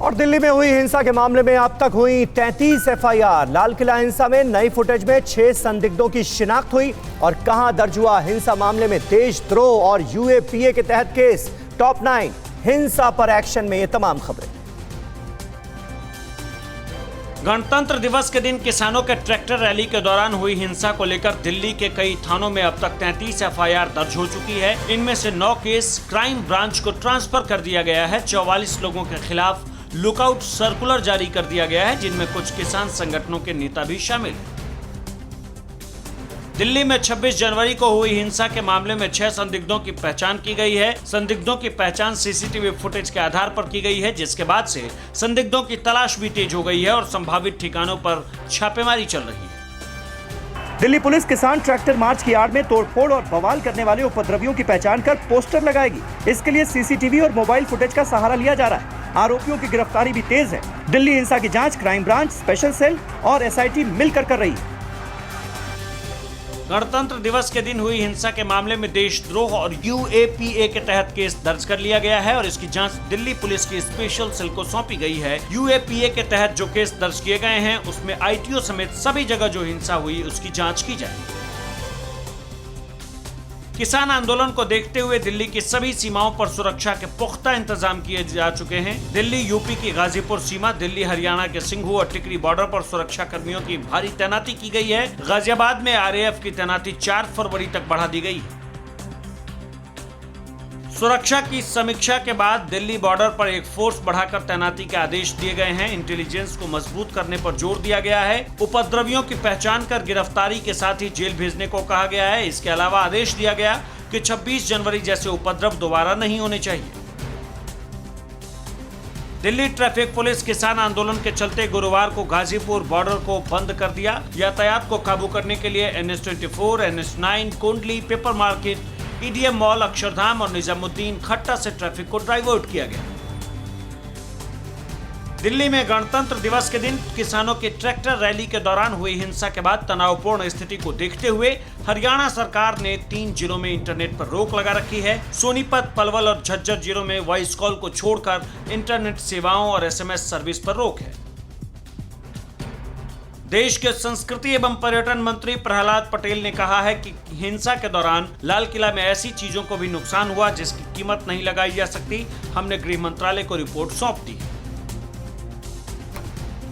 और दिल्ली में हुई हिंसा के मामले में अब तक हुई 33 एफआईआर। लाल किला हिंसा में नई फुटेज में 6 संदिग्धों की शिनाख्त हुई। और कहां दर्ज हुआ हिंसा मामले में देशद्रोह और यूएपीए के तहत केस। टॉप 9 हिंसा पर एक्शन में ये तमाम खबरें। गणतंत्र दिवस के दिन किसानों के ट्रैक्टर रैली के दौरान हुई हिंसा को लेकर दिल्ली के कई थानों में अब तक 33 एफआईआर दर्ज हो चुकी है। इनमें से 9 केस क्राइम ब्रांच को ट्रांसफर कर दिया गया है। 44 लोगों के खिलाफ लुकआउट सर्कुलर जारी कर दिया गया है, जिनमें कुछ किसान संगठनों के नेता भी शामिल हैं। दिल्ली में 26 जनवरी को हुई हिंसा के मामले में 6 संदिग्धों की पहचान की गई है। संदिग्धों की पहचान सीसीटीवी फुटेज के आधार पर की गई है, जिसके बाद से संदिग्धों की तलाश भी तेज हो गई है और संभावित ठिकानों पर छापेमारी चल रही है। दिल्ली पुलिस किसान ट्रैक्टर मार्च की आड़ में तोड़फोड़ और बवाल करने वाले उपद्रवियों की पहचान कर पोस्टर लगाएगी। इसके लिए सीसीटीवी और मोबाइल फुटेज का सहारा लिया जा रहा है। आरोपियों की गिरफ्तारी भी तेज है। दिल्ली हिंसा की जांच क्राइम ब्रांच, स्पेशल सेल और एसआईटी मिलकर कर रही है। गणतंत्र दिवस के दिन हुई हिंसा के मामले में देशद्रोह और यूएपीए के तहत केस दर्ज कर लिया गया है और इसकी जांच दिल्ली पुलिस की स्पेशल सेल को सौंपी गई है। यूएपीए के तहत जो केस दर्ज किए गए हैं उसमें आईटीओ समेत सभी जगह जो हिंसा हुई उसकी जांच की जाएगी। किसान आंदोलन को देखते हुए दिल्ली की सभी सीमाओं पर सुरक्षा के पुख्ता इंतजाम किए जा चुके हैं। दिल्ली यूपी की गाजीपुर सीमा, दिल्ली हरियाणा के सिंघू और टिकरी बॉर्डर पर सुरक्षा कर्मियों की भारी तैनाती की गई है। गाजियाबाद में आरएएफ की तैनाती 4 फरवरी तक बढ़ा दी गई है। सुरक्षा की समीक्षा के बाद दिल्ली बॉर्डर पर एक फोर्स बढ़ाकर तैनाती के आदेश दिए गए हैं। इंटेलिजेंस को मजबूत करने पर जोर दिया गया है। उपद्रवियों की पहचान कर गिरफ्तारी के साथ ही जेल भेजने को कहा गया है। इसके अलावा आदेश दिया गया कि 26 जनवरी जैसे उपद्रव दोबारा नहीं होने चाहिए। दिल्ली ट्रैफिक पुलिस किसान आंदोलन के चलते गुरुवार को गाजीपुर बॉर्डर को बंद कर दिया। यातायात को काबू करने के लिए NH24, NH9, Kondli, paper market, EDM mall, Akshardham और निजामुद्दीन खट्टा से ट्रैफिक को डाइवर्ट किया गया। दिल्ली में गणतंत्र दिवस के दिन किसानों की ट्रैक्टर रैली के दौरान हुई हिंसा के बाद तनावपूर्ण स्थिति को देखते हुए हरियाणा सरकार ने 3 जिलों में इंटरनेट पर रोक लगा रखी है। सोनीपत, पलवल और झज्जर जिलों में वॉइस कॉल को छोड़कर इंटरनेट सेवाओं और SMS सर्विस पर रोक है। देश के संस्कृति एवं पर्यटन मंत्री प्रहलाद पटेल ने कहा है कि हिंसा के दौरान लाल किला में ऐसी चीजों को भी नुकसान हुआ जिसकी कीमत नहीं लगाई जा सकती। हमने गृह मंत्रालय को रिपोर्ट सौंप दी है।